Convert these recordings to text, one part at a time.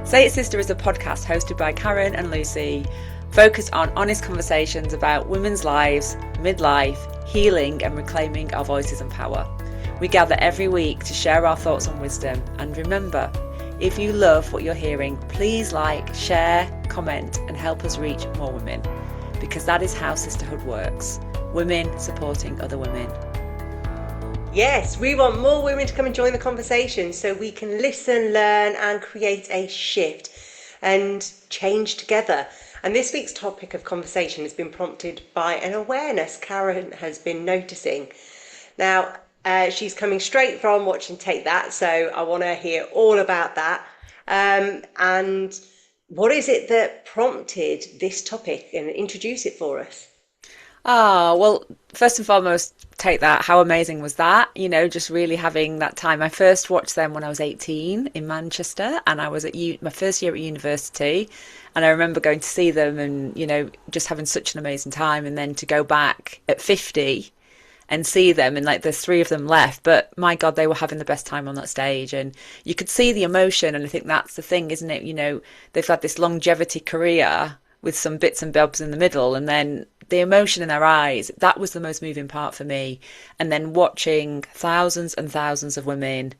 Say It Sister is a podcast hosted by Karen and Lucy, focused on honest conversations about women's lives, midlife, healing and reclaiming our voices and power. We gather every week to share our thoughts and wisdom. And remember, if you love what you're hearing, please like, share, comment and help us reach more women, because that is how sisterhood works. Women supporting other women. Yes, we want more women to come and join the conversation so we can listen, learn and create a shift and change together. And this week's topic of conversation has been prompted by an awareness Karen has been noticing. Now, she's coming straight from watching Take That, so I want to hear all about that. And what is it that prompted this topic, and introduce it for us? Well, first and foremost, Take That. How amazing was that? You know, just really having that time. I first watched them when I was 18 in Manchester, and I was at my first year at university. And I remember going to see them and, you know, just having such an amazing time. And then to go back at 50 and see them, and like there's three of them left, but my God, they were having the best time on that stage. And you could see the emotion. And I think that's the thing, isn't it? You know, they've had this longevity career with some bits and bobs in the middle, and then the emotion in their eyes, that was the most moving part for me. And then watching thousands and thousands of women,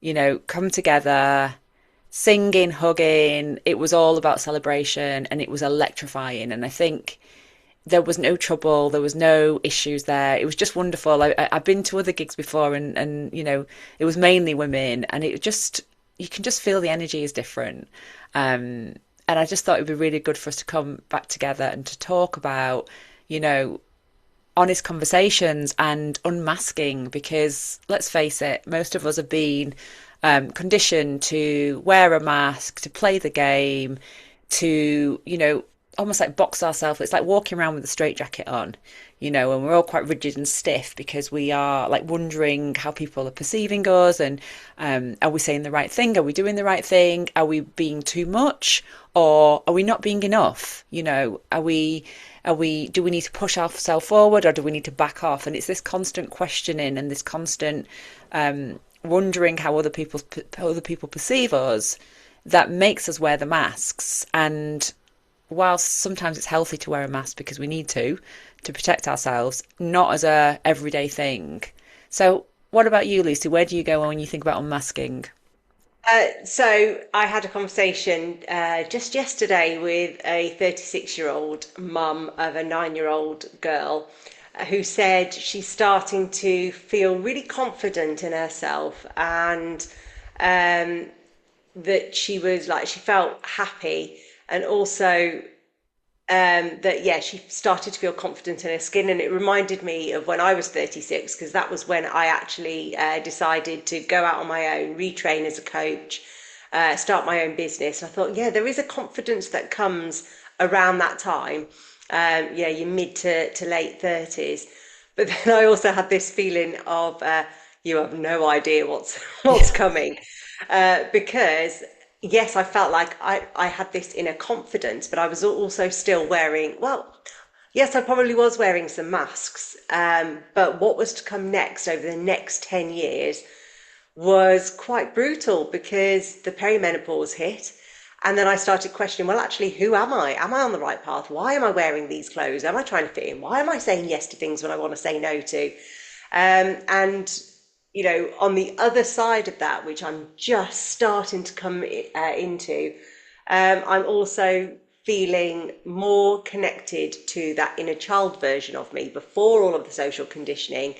you know, come together, singing, hugging, it was all about celebration and it was electrifying. And I think there was no trouble, there was no issues there. It was just wonderful. I've been to other gigs before, and you know, it was mainly women, and it just, you can just feel the energy is different. And I just thought it'd be really good for us to come back together and to talk about, you know, honest conversations and unmasking, because let's face it, most of us have been conditioned to wear a mask, to play the game, to, you know, almost like box ourselves. It's like walking around with a straitjacket on, you know, and we're all quite rigid and stiff because we are like wondering how people are perceiving us, and are we saying the right thing? Are we doing the right thing? Are we being too much, or are we not being enough? You know, do we need to push ourselves forward, or do we need to back off? And it's this constant questioning and this constant wondering how other people perceive us that makes us wear the masks. And whilst sometimes it's healthy to wear a mask because we need to protect ourselves, not as a everyday thing. So what about you, Lucy? Where do you go when you think about unmasking? So I had a conversation just yesterday with a 36-year-old mum of a 9-year-old girl who said she's starting to feel really confident in herself, and that she felt happy, and also that, yeah, she started to feel confident in her skin. And it reminded me of when I was 36, because that was when I actually decided to go out on my own, retrain as a coach, start my own business. And I thought, yeah, there is a confidence that comes around that time, yeah, your mid to late 30s. But then I also had this feeling of you have no idea what's coming, because yes, I felt like I had this inner confidence, but I was also still wearing, well, yes, I probably was wearing some masks. But what was to come next over the next 10 years was quite brutal, because the perimenopause hit. And then I started questioning, well, actually, who am I? Am I on the right path? Why am I wearing these clothes? Am I trying to fit in? Why am I saying yes to things when I want to say no to? And you know, on the other side of that, which I'm just starting to come into, I'm also feeling more connected to that inner child version of me before all of the social conditioning,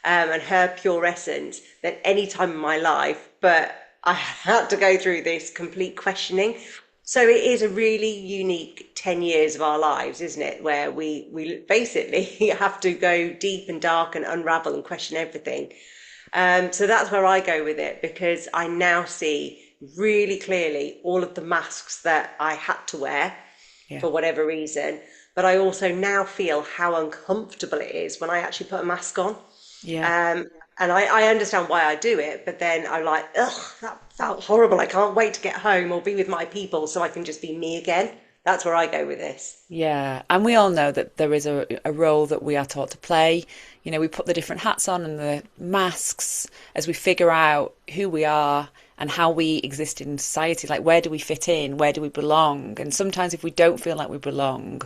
and her pure essence, than any time in my life. But I had to go through this complete questioning. So it is a really unique 10 years of our lives, isn't it? Where we basically have to go deep and dark and unravel and question everything. So that's where I go with it, because I now see really clearly all of the masks that I had to wear Yeah. for whatever reason. But I also now feel how uncomfortable it is when I actually put a mask on. Yeah. And I understand why I do it, but then I'm like, ugh, that felt horrible. I can't wait to get home or be with my people so I can just be me again. That's where I go with this. Yeah, and we all know that there is a role that we are taught to play. You know, we put the different hats on and the masks as we figure out who we are and how we exist in society. Like, where do we fit in? Where do we belong? And sometimes if we don't feel like we belong,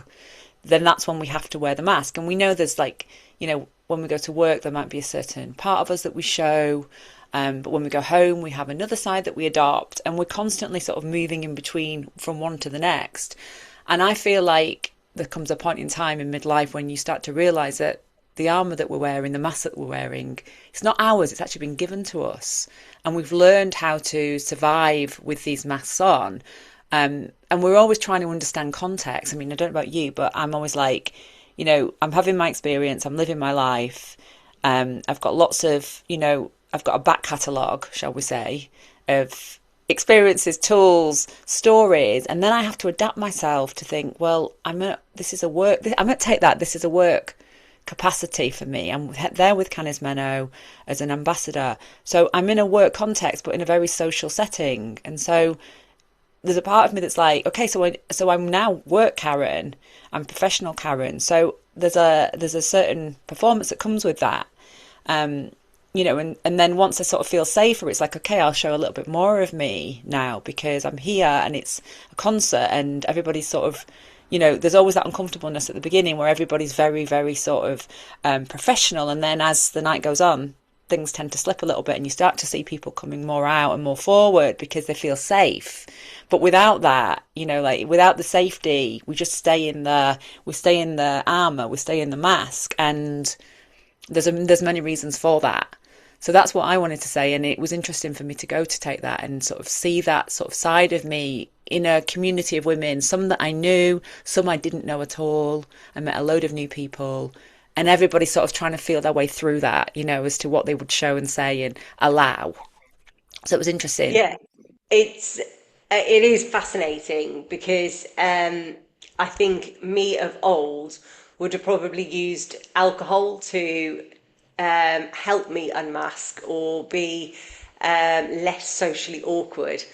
then that's when we have to wear the mask. And we know there's like, when we go to work, there might be a certain part of us that we show. But when we go home, we have another side that we adopt. And we're constantly sort of moving in between from one to the next. And I feel like there comes a point in time in midlife when you start to realise that the armour that we're wearing, the mask that we're wearing, it's not ours, it's actually been given to us. And we've learned how to survive with these masks on. And we're always trying to understand context. I mean, I don't know about you, but I'm always like, I'm having my experience, I'm living my life. I've got lots of, I've got a back catalogue, shall we say, of experiences, tools, stories, and then I have to adapt myself to think, well, I'm going to take that. This is a work capacity for me. I'm there with Canis Meno as an ambassador. So I'm in a work context, but in a very social setting. And so there's a part of me that's like, okay, so I'm now work Karen, I'm professional Karen. So there's a certain performance that comes with that. And then once I sort of feel safer, it's like, okay, I'll show a little bit more of me now because I'm here and it's a concert and everybody's sort of, there's always that uncomfortableness at the beginning where everybody's very, very sort of professional. And then as the night goes on, things tend to slip a little bit and you start to see people coming more out and more forward because they feel safe. But without that, like without the safety, we just stay in the armor, we stay in the mask. And there's many reasons for that. So that's what I wanted to say. And it was interesting for me to go to take that and sort of see that sort of side of me in a community of women, some that I knew, some I didn't know at all. I met a load of new people and everybody sort of trying to feel their way through that, as to what they would show and say and allow. So it was interesting. Yeah, it is fascinating because I think me of old would have probably used alcohol to help me unmask or be less socially awkward.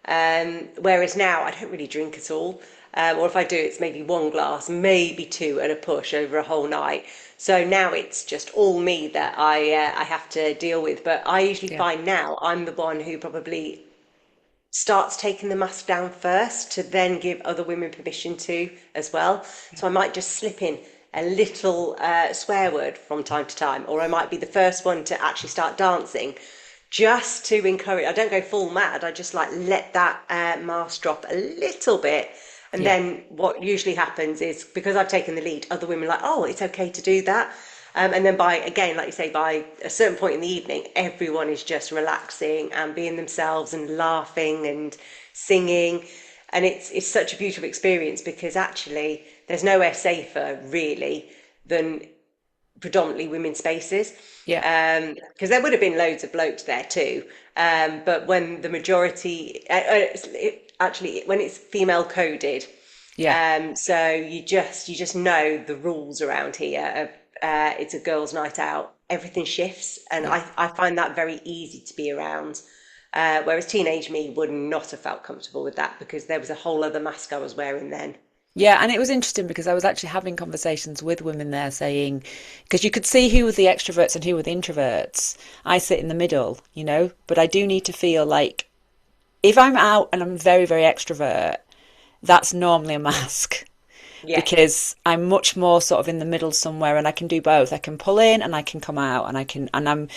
Whereas now I don't really drink at all. Or if I do, it's maybe one glass, maybe two at a push over a whole night. So now it's just all me that I have to deal with. But I usually Yeah. find now I'm the one who probably starts taking the mask down first to then give other women permission to as well. So I might just slip in a little swear word from time to time, or I might be the first one to actually start dancing just to encourage. I don't go full mad, I just like let that mask drop a little bit. And Yeah. then what usually happens is because I've taken the lead, other women are like, oh, it's okay to do that. And then again, like you say, by a certain point in the evening, everyone is just relaxing and being themselves and laughing and singing. And it's such a beautiful experience because actually there's nowhere safer really than predominantly women's spaces. Yeah. Because there would have been loads of blokes there too. But when the majority, actually, when it's female coded, Yeah. so you just know the rules around here. It's a girls' night out. Everything shifts, and Yeah. I find that very easy to be around. Whereas teenage me would not have felt comfortable with that because there was a whole other mask I was wearing then. Yeah, and it was interesting because I was actually having conversations with women there saying, because you could see who were the extroverts and who were the introverts. I sit in the middle, but I do need to feel like if I'm out and I'm very, very extrovert, that's normally a mask Yeah, because I'm much more sort of in the middle somewhere and I can do both. I can pull in and I can come out and I'm,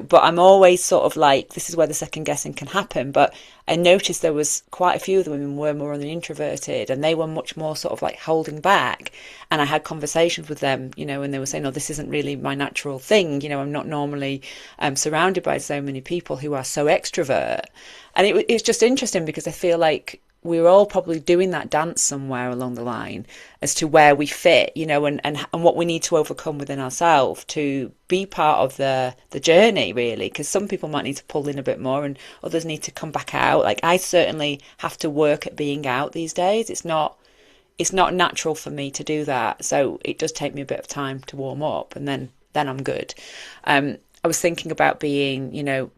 but I'm always sort of like, this is where the second guessing can happen. But I noticed there was quite a few of the women were more on the introverted and they were much more sort of like holding back. And I had conversations with them, and they were saying, oh, this isn't really my natural thing. I'm not normally surrounded by so many people who are so extrovert. And it's just interesting because I feel like we're all probably doing that dance somewhere along the line as to where we fit, and what we need to overcome within ourselves to be part of the journey, really. Because some people might need to pull in a bit more and others need to come back out. Like I certainly have to work at being out these days. It's not natural for me to do that. So it does take me a bit of time to warm up and then I'm good. I was thinking about being,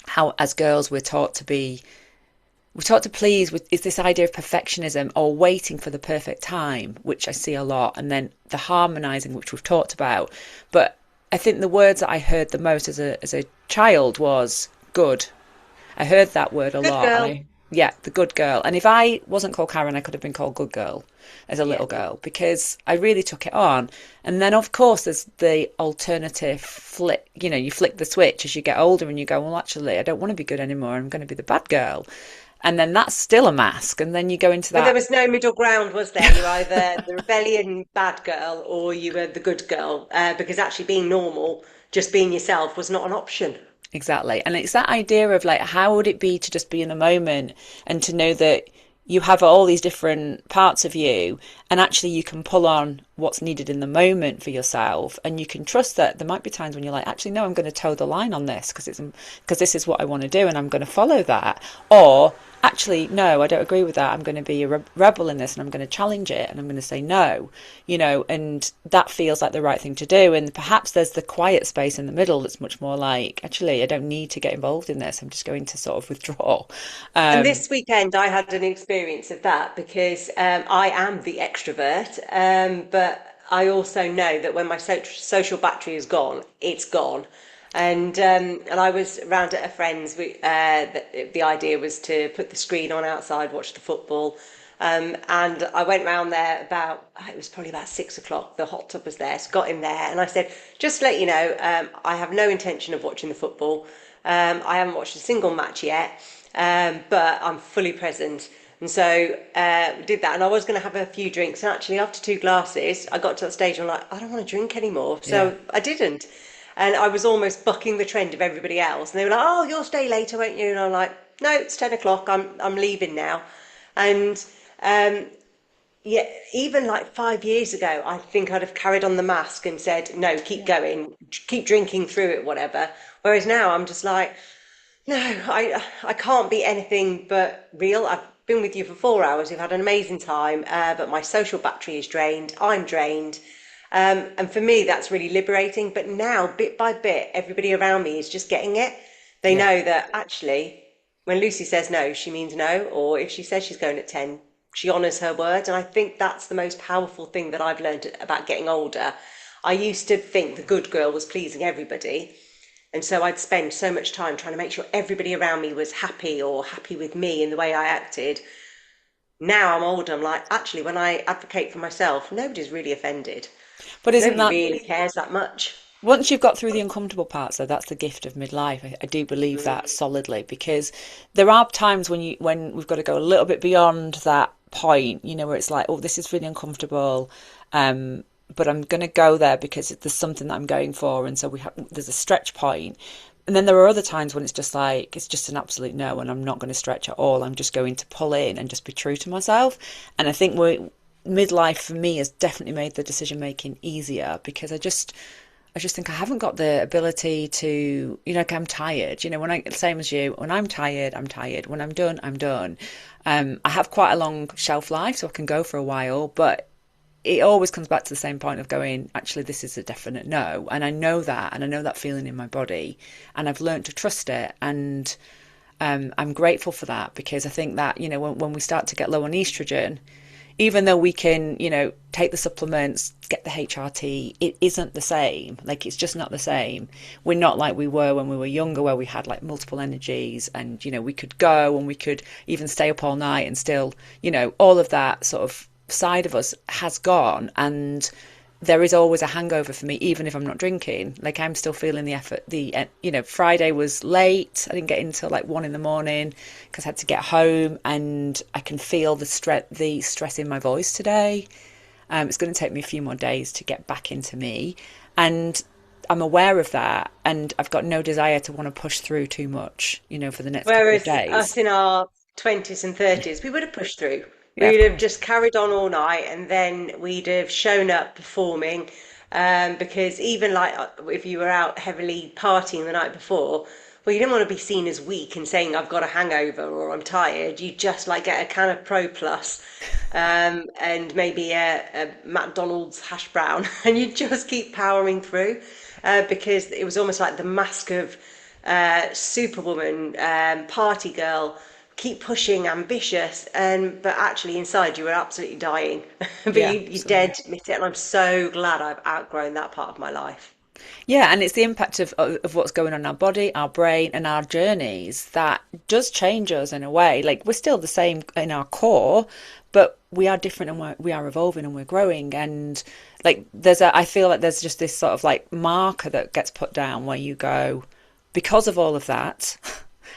how as girls we're taught to please with is this idea of perfectionism or waiting for the perfect time, which I see a lot, and then the harmonizing, which we've talked about. But I think the words that I heard the most as a child was good. I heard that word a Good lot, and girl. I yeah, the good girl. And if I wasn't called Karen, I could have been called good girl as a Yeah. little girl because I really took it on. And then of course there's the alternative flick, you flick the switch as you get older and you go, well, actually, I don't want to be good anymore. I'm going to be the bad girl. And then that's still a mask. And then you go into But there that. was no middle ground, was there? You're either the rebellion bad girl or you were the good girl, because actually being normal, just being yourself, was not an option. Exactly. And it's that idea of like, how would it be to just be in the moment and to know that you have all these different parts of you and actually you can pull on what's needed in the moment for yourself and you can trust that there might be times when you're like, actually, no, I'm going to toe the line on this because this is what I want to do and I'm going to follow that. Or actually, no, I don't agree with that. I'm going to be a rebel in this and I'm going to challenge it and I'm going to say no, and that feels like the right thing to do. And perhaps there's the quiet space in the middle that's much more like, actually, I don't need to get involved in this. I'm just going to sort of withdraw. And Um, this weekend, I had an experience of that because I am the extrovert, but I also know that when my social battery is gone, it's gone. And I was round at a friend's. The idea was to put the screen on outside, watch the football. And I went round there about, it was probably about 6 o'clock. The hot tub was there, so got in there, and I said, just to let you know, I have no intention of watching the football. I haven't watched a single match yet, but I'm fully present. And so we did that, and I was going to have a few drinks. And actually, after two glasses, I got to that stage. I'm like, I don't want to drink anymore, yeah. so I didn't. And I was almost bucking the trend of everybody else. And they were like, "Oh, you'll stay later, won't you?" And I'm like, "No, it's 10 o'clock. I'm leaving now." And um, yeah, even like 5 years ago, I think I'd have carried on the mask and said, "No, keep Yeah. going, keep drinking through it, whatever." Whereas now I'm just like, no, I can't be anything but real. I've been with you for 4 hours. We've had an amazing time, but my social battery is drained. I'm drained. And for me, that's really liberating. But now, bit by bit, everybody around me is just getting it. They Yeah. know that actually, when Lucy says no, she means no. Or if she says she's going at 10, she honours her word. And I think that's the most powerful thing that I've learned about getting older. I used to think the good girl was pleasing everybody. And so I'd spend so much time trying to make sure everybody around me was happy or happy with me in the way I acted. Now I'm older, I'm like, actually, when I advocate for myself, nobody's really offended. But isn't Nobody that really cares that much. once you've got through the uncomfortable parts, though, that's the gift of midlife. I do believe that Mm. solidly because there are times when we've got to go a little bit beyond that point, where it's like, oh, this is really uncomfortable, um, but I'm going to go there because there's something that I'm going for, and so there's a stretch point. And then there are other times when it's just like it's just an absolute no, and I'm not going to stretch at all. I'm just going to pull in and just be true to myself. And I think midlife for me has definitely made the decision making easier because I just think I haven't got the ability to, like I'm tired. When same as you, when I'm tired, I'm tired. When I'm done, I'm done. I have quite a long shelf life, so I can go for a while, but it always comes back to the same point of going, actually, this is a definite no. And I know that, and I know that feeling in my body, and I've learned to trust it. And I'm grateful for that because I think that, when we start to get low on estrogen, even though we can, take the supplements, get the HRT, it isn't the same. Like, it's just not the same. We're not like we were when we were younger, where we had like multiple energies and, we could go and we could even stay up all night and still, all of that sort of side of us has gone. And there is always a hangover for me, even if I'm not drinking. Like I'm still feeling the effort. Friday was late. I didn't get in until like 1 in the morning because I had to get home, and I can feel the stress in my voice today. It's going to take me a few more days to get back into me, and I'm aware of that, and I've got no desire to want to push through too much, for the next couple of Whereas us days. in our 20s and 30s, we would have pushed through. Yeah, We of would have course. just carried on all night and then we'd have shown up performing. Because even like if you were out heavily partying the night before, well, you didn't want to be seen as weak and saying I've got a hangover or I'm tired. You just like get a can of Pro Plus, and maybe a McDonald's hash brown, and you just keep powering through, because it was almost like the mask of superwoman, party girl, keep pushing, ambitious, and but actually inside you were absolutely dying. But Yeah, you absolutely. dared to admit it, and I'm so glad I've outgrown that part of my life. Yeah, and it's the impact of what's going on in our body, our brain, and our journeys that does change us in a way. Like we're still the same in our core, but we are different and we are evolving and we're growing. And like I feel like there's just this sort of like marker that gets put down where you go, because of all of that,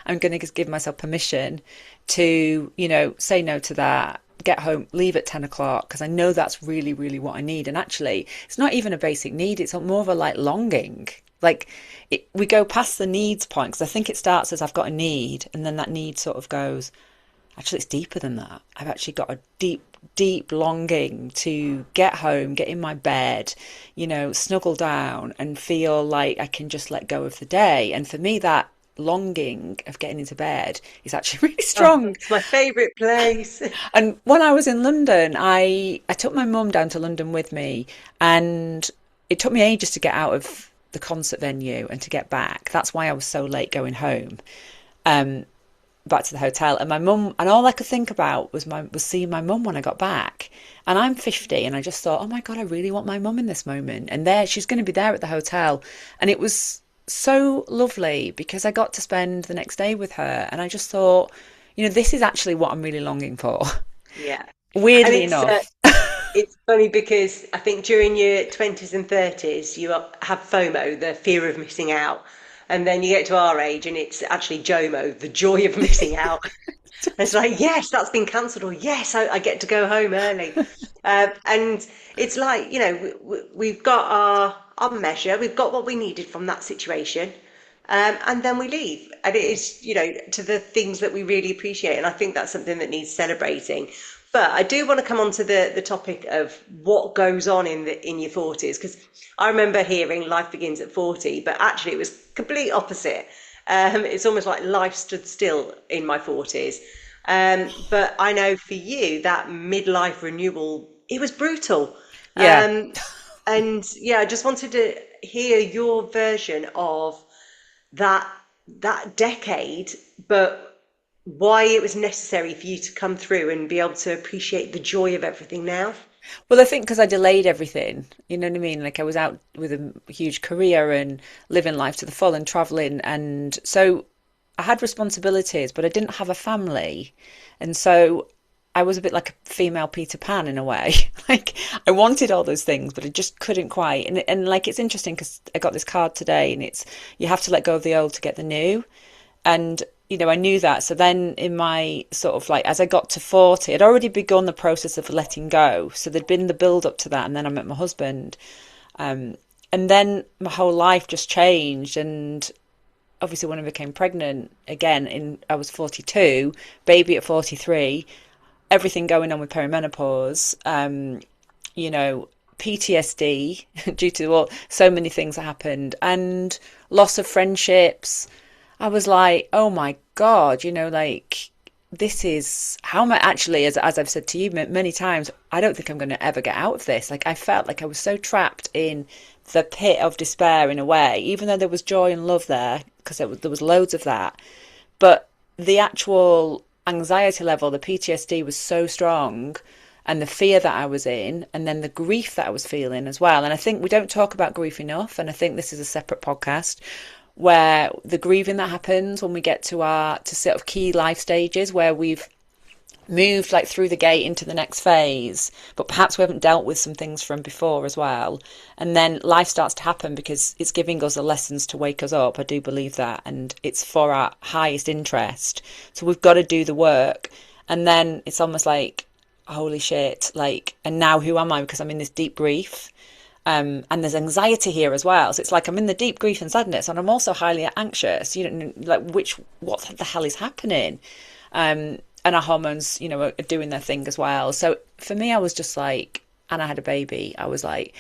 I'm going to just give myself permission to, say no to that, get home, leave at 10 o'clock, because I know that's really, really what I need. And actually, it's not even a basic need, it's more of a like longing. Like we go past the needs point, because I think it starts as I've got a need, and then that need sort of goes, actually, it's deeper than that. I've actually got a deep, deep longing to get home, get in my bed, snuggle down and feel like I can just let go of the day. And for me, that longing of getting into bed is actually really Oh, strong. it's my favourite place. And when I was in London, I took my mum down to London with me, and it took me ages to get out of the concert venue and to get back. That's why I was so late going home. Um, Back to the hotel, and my mum, and all I could think about was seeing my mum when I got back. And I'm 50, and I just thought, oh my god, I really want my mum in this moment. And there she's going to be there at the hotel, and it was so lovely because I got to spend the next day with her. And I just thought, this is actually what I'm really longing for. Yeah. And Weirdly enough. it's funny because I think during your 20s and 30s, have FOMO, the fear of missing out. And then you get to our age and it's actually JOMO, the joy of missing out. It's like, yes, that's been cancelled, or yes, I get to go home early. And it's like, we've got our measure, we've got what we needed from that situation. And then we leave. And it is, to the things that we really appreciate. And I think that's something that needs celebrating. But I do want to come on to the topic of what goes on in your 40s, because I remember hearing life begins at 40, but actually it was complete opposite. It's almost like life stood still in my 40s. But I know for you that midlife renewal, it was brutal. Yeah. Um, and yeah, I just wanted to hear your version of that that decade, but why it was necessary for you to come through and be able to appreciate the joy of everything now. Well, I think because I delayed everything, you know what I mean? Like I was out with a huge career and living life to the full and traveling. And so I had responsibilities, but I didn't have a family. And so I was a bit like a female Peter Pan in a way. Like I wanted all those things, but I just couldn't quite. And like it's interesting because I got this card today, and it's you have to let go of the old to get the new. And I knew that. So then in my sort of like as I got to 40, I'd already begun the process of letting go. So there'd been the build up to that, and then I met my husband. Um, and then my whole life just changed. And obviously when I became pregnant again, I was 42, baby at 43, everything going on with perimenopause, you know, PTSD due to so many things that happened, and loss of friendships. I was like, oh my God, like this is how am I actually, as I've said to you many times, I don't think I'm going to ever get out of this. Like I felt like I was so trapped in the pit of despair in a way, even though there was joy and love there, because there was loads of that. But the actual anxiety level, the PTSD was so strong, and the fear that I was in, and then the grief that I was feeling as well. And I think we don't talk about grief enough. And I think this is a separate podcast where the grieving that happens when we get to sort of key life stages where we've moved like through the gate into the next phase, but perhaps we haven't dealt with some things from before as well. And then life starts to happen because it's giving us the lessons to wake us up. I do believe that. And it's for our highest interest. So we've got to do the work. And then it's almost like, holy shit, like, and now who am I? Because I'm in this deep grief. And there's anxiety here as well. So it's like I'm in the deep grief and sadness, and I'm also highly anxious. You don't know, like what the hell is happening? And our hormones, are doing their thing as well. So for me, I was just like, and I had a baby. I was like,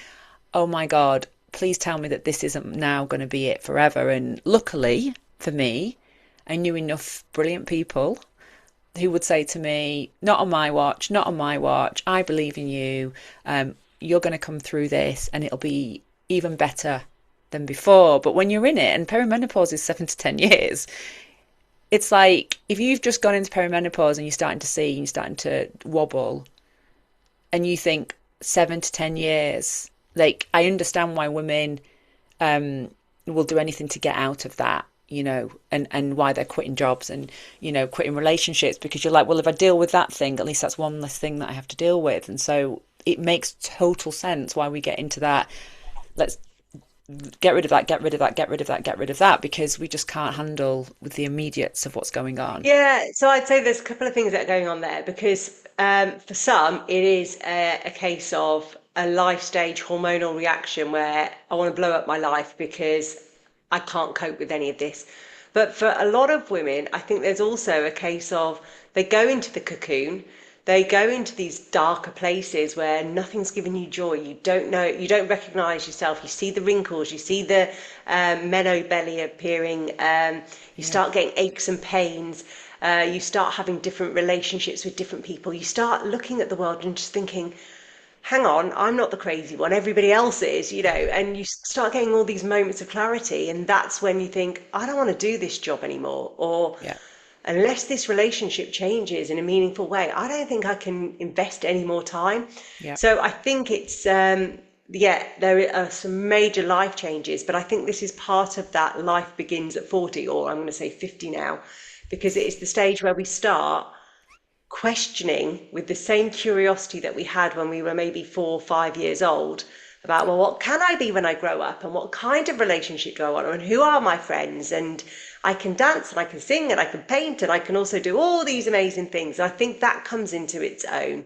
oh my God, please tell me that this isn't now going to be it forever. And luckily for me, I knew enough brilliant people who would say to me, not on my watch, not on my watch. I believe in you. You're going to come through this and it'll be even better than before. But when you're in it, and perimenopause is 7 to 10 years, it's like if you've just gone into perimenopause and you're starting to wobble, and you think 7 to 10 years, like I understand why women will do anything to get out of that, and why they're quitting jobs and, quitting relationships, because you're like, well, if I deal with that thing, at least that's one less thing that I have to deal with. And so it makes total sense why we get into that. Let's get rid of that, get rid of that, get rid of that, get rid of that, because we just can't handle with the immediates of what's going on. Yeah, so I'd say there's a couple of things that are going on there because for some it is a case of a life stage hormonal reaction where I want to blow up my life because I can't cope with any of this. But for a lot of women, I think there's also a case of they go into the cocoon, they go into these darker places where nothing's giving you joy. You don't know, you don't recognize yourself. You see the wrinkles, you see the menno belly appearing. You Yeah, start getting aches and pains. You start having different relationships with different people. You start looking at the world and just thinking, hang on, I'm not the crazy one, everybody else is, and you start getting all these moments of clarity. And that's when you think, I don't want to do this job anymore. Or yeah, unless this relationship changes in a meaningful way, I don't think I can invest any more time. yeah, So I think yeah, there are some major life changes, but I think this is part of that life begins at 40, or I'm going to say 50 now, because it is the stage where we start questioning with the same curiosity that we had when we were maybe 4 or 5 years old about, well, what can I be when I grow up, and what kind of relationship do I want, and who are my friends, and I can dance and I can sing and I can paint and I can also do all these amazing things. I think that comes into its own.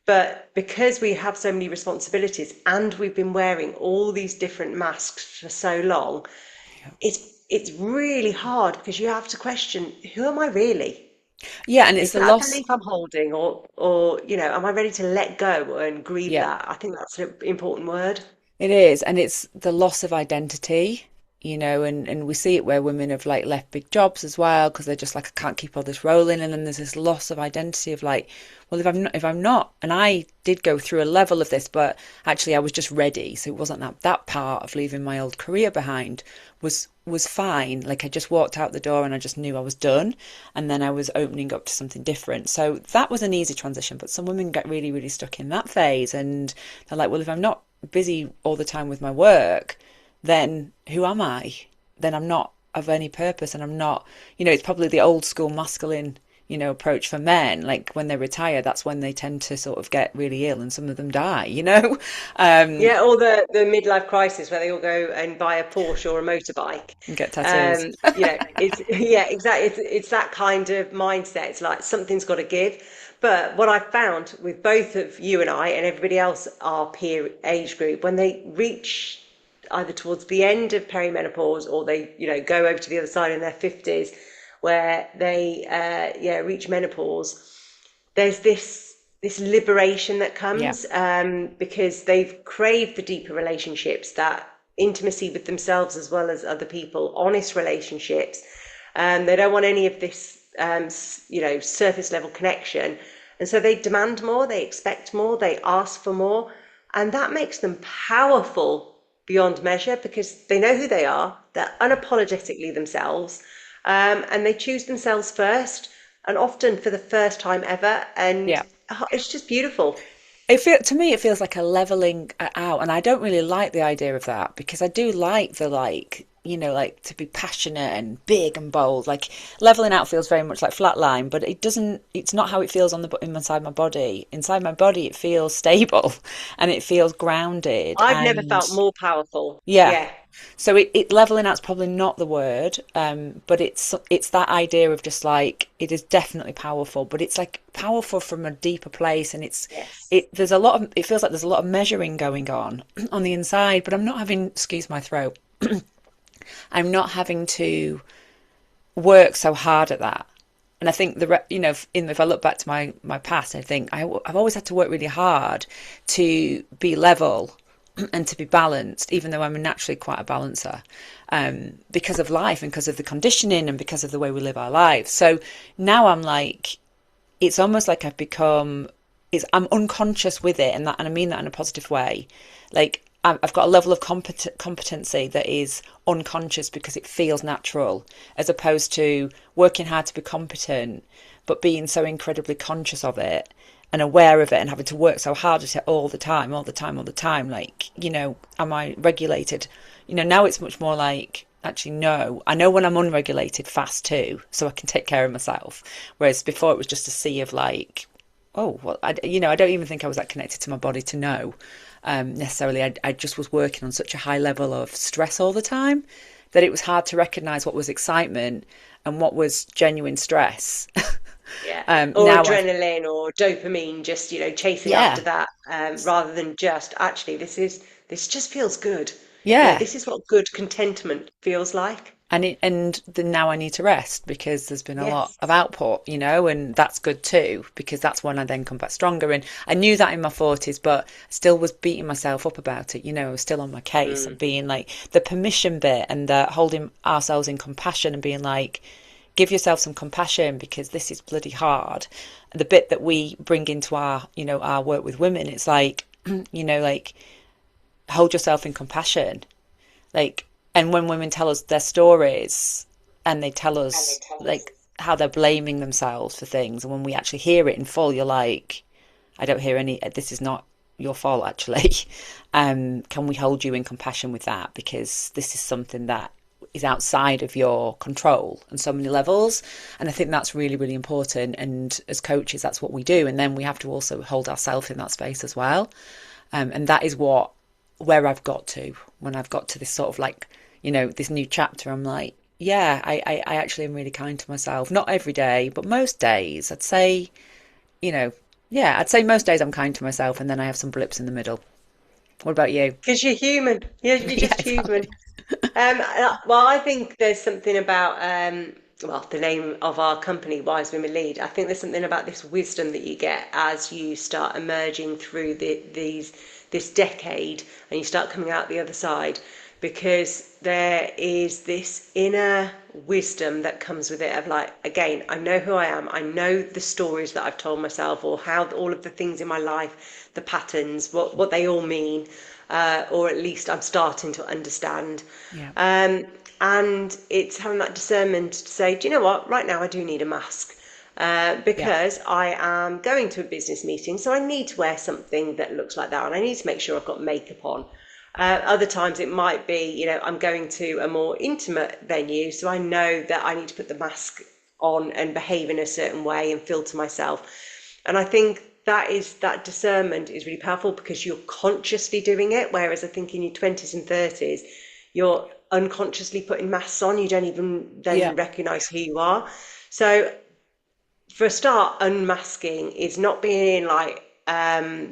But because we have so many responsibilities and we've been wearing all these different masks for so long, yeah. it's really hard because you have to question, who am I really? Yeah, and it's Is the that a loss. belief I'm holding, or am I ready to let go and grieve Yeah, that? I think that's an important word. it is, and it's the loss of identity, and we see it where women have like left big jobs as well because they're just like, I can't keep all this rolling, and then there's this loss of identity of like, well, if I'm not, and I did go through a level of this, but actually I was just ready, so it wasn't that part of leaving my old career behind was fine. Like I just walked out the door and I just knew I was done, and then I was opening up to something different. So that was an easy transition, but some women get really, really stuck in that phase, and they're like, well, if I'm not busy all the time with my work, then who am I? Then I'm not of any purpose, and I'm not, it's probably the old school masculine, approach for men. Like when they retire, that's when they tend to sort of get really ill and some of them die. um, Yeah, or the midlife crisis where they all go and buy a Porsche or a motorbike. and get tattoos. It's yeah, exactly. It's that kind of mindset. It's like something's got to give. But what I found with both of you and I and everybody else, our peer age group, when they reach either towards the end of perimenopause or they, go over to the other side in their 50s, where they yeah, reach menopause, there's this liberation that Yeah, comes because they've craved the deeper relationships, that intimacy with themselves as well as other people, honest relationships. They don't want any of this, surface level connection, and so they demand more, they expect more, they ask for more, and that makes them powerful beyond measure because they know who they are, they're unapologetically themselves, and they choose themselves first, and often for the first time ever. And yeah. it's just beautiful. To me, it feels like a leveling out, and I don't really like the idea of that because I do like the like to be passionate and big and bold. Like leveling out feels very much like flatline, but it doesn't. It's not how it feels inside my body. Inside my body, it feels stable and it feels grounded, I've never and felt more powerful. yeah. Yeah. So it leveling out's probably not the word, but it's that idea of just like it is definitely powerful, but it's like powerful from a deeper place, and Yes. there's a lot of it feels like there's a lot of measuring going on the inside, but I'm not having, excuse my throat, I'm not having to work so hard at that. And I think if I look back to my past, I think I've always had to work really hard to be level and to be balanced, even though I'm naturally quite a balancer, because of life and because of the conditioning and because of the way we live our lives. So now I'm like, it's almost like I'm unconscious with it, and I mean that in a positive way. Like I've got a level of competency that is unconscious because it feels natural, as opposed to working hard to be competent, but being so incredibly conscious of it. and aware of it and having to work so hard at it all the time, all the time, all the time. Like, am I regulated? Now it's much more like, actually, no. I know when I'm unregulated fast too, so I can take care of myself. Whereas before it was just a sea of like, oh, well, I don't even think I was that connected to my body to know necessarily. I just was working on such a high level of stress all the time that it was hard to recognize what was excitement and what was genuine stress. Yeah. Or Now I've, adrenaline or dopamine, just, chasing after yeah, that, rather than just actually, this just feels good. yeah. This is what good contentment feels like. And now I need to rest because there's been a lot Yes. of output, and that's good too because that's when I then come back stronger. And I knew that in my 40s, but still was beating myself up about it. I was still on my case and Mm. being like the permission bit and the holding ourselves in compassion and being like, give yourself some compassion because this is bloody hard. And the bit that we bring into our work with women, it's like, like hold yourself in compassion, like, and when women tell us their stories and they tell us like how they're blaming themselves for things, and when we actually hear it in full, you're like, I don't hear any, this is not your fault actually. Can we hold you in compassion with that? Because this is something that is outside of your control on so many levels. And I think that's really, really important. And as coaches, that's what we do. And then we have to also hold ourselves in that space as well. And that is where I've got to when I've got to this sort of like, this new chapter. I'm like, yeah, I actually am really kind to myself. Not every day, but most days. I'd say, you know, yeah, I'd say most days I'm kind to myself, and then I have some blips in the middle. What about you? Because you're human. You're Yeah, just human. exactly. Well, I think there's something about, well, the name of our company, Wise Women Lead. I think there's something about this wisdom that you get as you start emerging through this decade and you start coming out the other side, because there is this inner wisdom that comes with it of like, again, I know who I am. I know the stories that I've told myself, or how all of the things in my life, the patterns, what they all mean, or at least I'm starting to understand. Yeah, Um, and it's having that discernment to say, do you know what? Right now, I do need a mask. yeah, Because I am going to a business meeting, so I need to wear something that looks like that, and I need to make sure I've got makeup on. Other times it might be, I'm going to a more intimate venue, so I know that I need to put the mask on and behave in a certain way and filter myself. And I think that discernment is really powerful because you're consciously doing it, whereas I think in your 20s and 30s, you're unconsciously putting masks on. You don't even yeah, then recognize who you are. So for a start, unmasking is not being like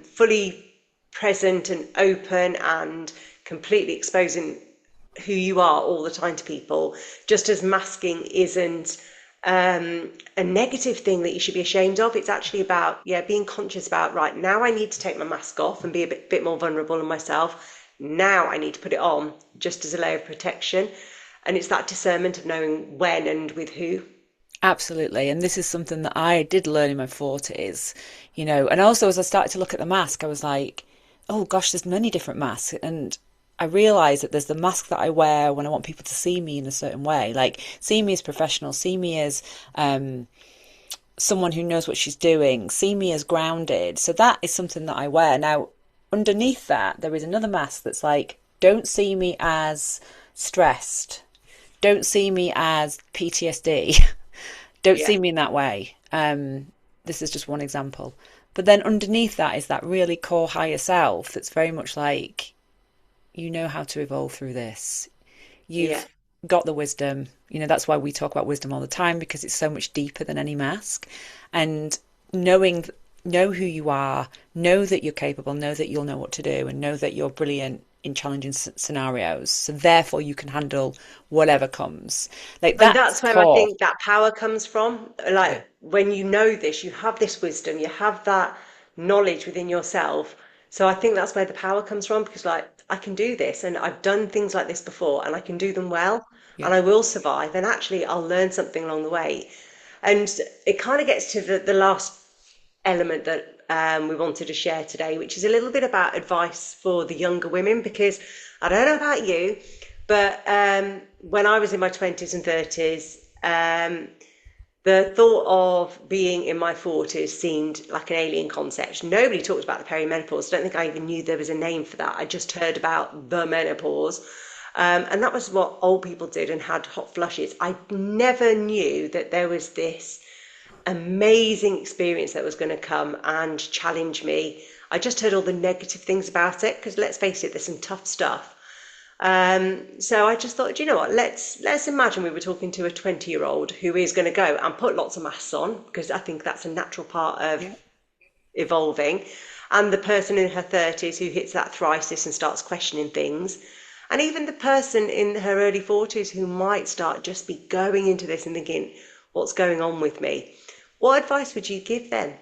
fully present and open and completely exposing who you are all the time to people, just as masking isn't a negative thing that you should be ashamed of. It's actually about, yeah, being conscious about, right, now I need to take my mask off and be a bit more vulnerable in myself. Now I need to put it on just as a layer of protection. And it's that discernment of knowing when and with who. absolutely. And this is something that I did learn in my 40s, and also as I started to look at the mask, I was like, oh gosh, there's many different masks. And I realized that there's the mask that I wear when I want people to see me in a certain way, like see me as professional, see me as someone who knows what she's doing, see me as grounded. So that is something that I wear. Now, underneath that, there is another mask that's like, don't see me as stressed. Don't see me as PTSD. Don't Yeah. see me in that way. This is just one example. But then underneath that is that really core higher self that's very much like, you know how to evolve through this. Yeah. You've got the wisdom. That's why we talk about wisdom all the time because it's so much deeper than any mask. And knowing, know who you are, know that you're capable, know that you'll know what to do, and know that you're brilliant in challenging scenarios. So therefore, you can handle whatever comes. Like And that's that's where I core. think that power comes from. Yeah, Like when you know this, you have this wisdom, you have that knowledge within yourself. So I think that's where the power comes from, because like I can do this and I've done things like this before and I can do them well yeah, and I will survive, and actually I'll learn something along the way. And it kind of gets to the last element that we wanted to share today, which is a little bit about advice for the younger women, because I don't know about you, but when I was in my 20s and 30s, The thought of being in my 40s seemed like an alien concept. Nobody talked about the perimenopause. I don't think I even knew there was a name for that. I just heard about the menopause. And that was what old people did and had hot flushes. I never knew that there was this amazing experience that was going to come and challenge me. I just heard all the negative things about it because let's face it, there's some tough stuff. So I just thought, you know what, let's imagine we were talking to a 20-year-old who is going to go and put lots of masks on, because I think that's a natural part of Yeah. evolving, and the person in her 30s who hits that crisis and starts questioning things, and even the person in her early 40s who might start just be going into this and thinking, what's going on with me? What advice would you give them?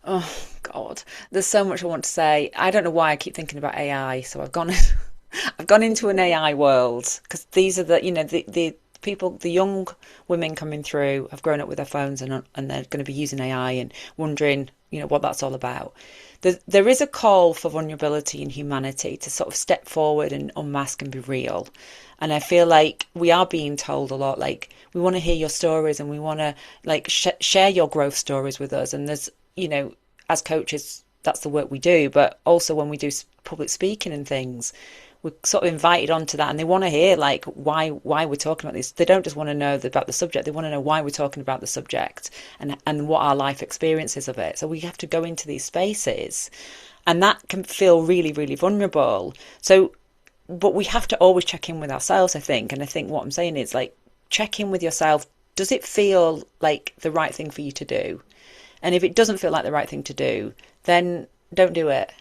Oh God, there's so much I want to say. I don't know why I keep thinking about AI, so I've gone I've gone into an AI world because these are the people, the young women coming through have grown up with their phones and they're going to be using AI and wondering, what that's all about. There is a call for vulnerability and humanity to sort of step forward and unmask and be real. And I feel like we are being told a lot, like, we want to hear your stories and we want to like share your growth stories with us. And there's, as coaches, that's the work we do. But also when we do public speaking and things, we're sort of invited onto that, and they want to hear like why we're talking about this. They don't just want to know about the subject; they want to know why we're talking about the subject and what our life experiences of it. So we have to go into these spaces, and that can feel really, really vulnerable. So, but we have to always check in with ourselves, I think. And I think what I'm saying is like, check in with yourself. Does it feel like the right thing for you to do? And if it doesn't feel like the right thing to do, then don't do it.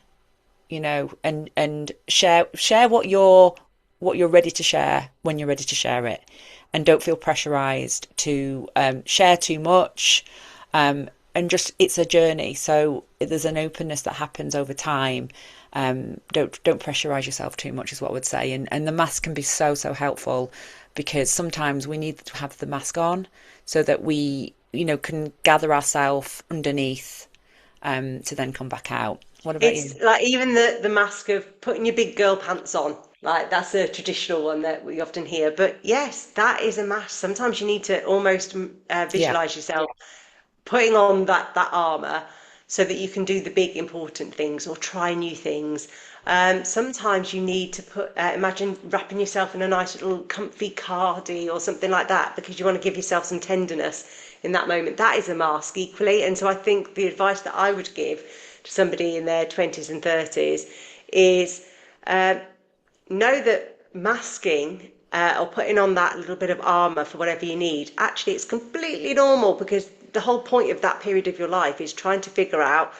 And share what you're ready to share when you're ready to share it, and don't feel pressurized to share too much. And just, it's a journey, so there's an openness that happens over time. Don't pressurize yourself too much is what I would say. And the mask can be so helpful, because sometimes we need to have the mask on so that we can gather ourselves underneath, to then come back out. What about you? It's like even the mask of putting your big girl pants on. Like that's a traditional one that we often hear. But yes, that is a mask. Sometimes you need to almost Yeah. visualize yourself putting on that armor so that you can do the big important things or try new things. Sometimes you need to imagine wrapping yourself in a nice little comfy cardi or something like that because you want to give yourself some tenderness in that moment. That is a mask equally. And so I think the advice that I would give to somebody in their 20s and 30s is uh, know that masking or putting on that little bit of armor for whatever you need, actually, it's completely normal, because the whole point of that period of your life is trying to figure out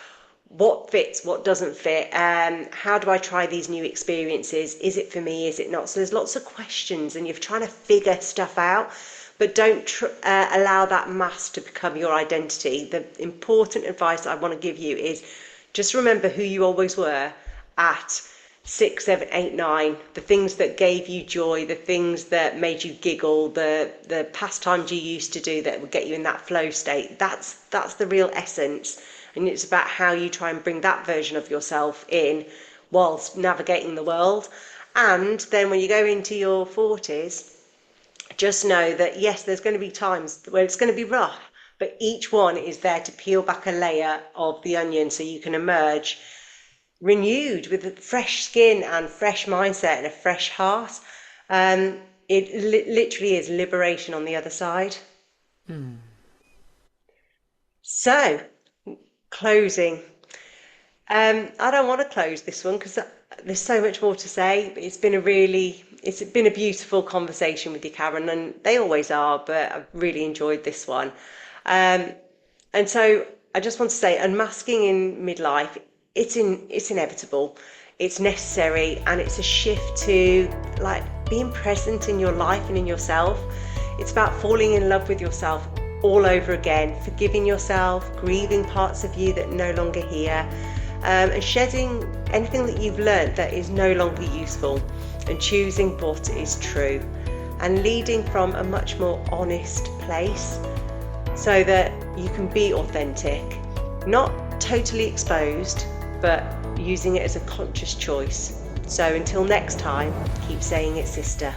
what fits, what doesn't fit, how do I try these new experiences? Is it for me? Is it not? So there's lots of questions, and you're trying to figure stuff out. But don't allow that mask to become your identity. The important advice I want to give you is just remember who you always were at 6, 7, 8, 9. The things that gave you joy, the things that made you giggle, the pastimes you used to do that would get you in that flow state. That's the real essence. And it's about how you try and bring that version of yourself in whilst navigating the world. And then when you go into your 40s, just know that yes, there's going to be times where it's going to be rough, but each one is there to peel back a layer of the onion so you can emerge renewed with a fresh skin and fresh mindset and a fresh heart. It literally is liberation on the other side. Hmm. So, closing. I don't want to close this one because there's so much more to say. But it's been a beautiful conversation with you, Karen, and they always are. But I've really enjoyed this one. Um, and so I just want to say, unmasking in midlife, it's inevitable, it's necessary, and it's a shift to like being present in your life and in yourself. It's about falling in love with yourself all over again, forgiving yourself, grieving parts of you that are no longer here, and shedding anything that you've learned that is no longer useful, and choosing what is true, and leading from a much more honest place so that you can be authentic, not totally exposed, but using it as a conscious choice. So until next time, keep saying it, sister.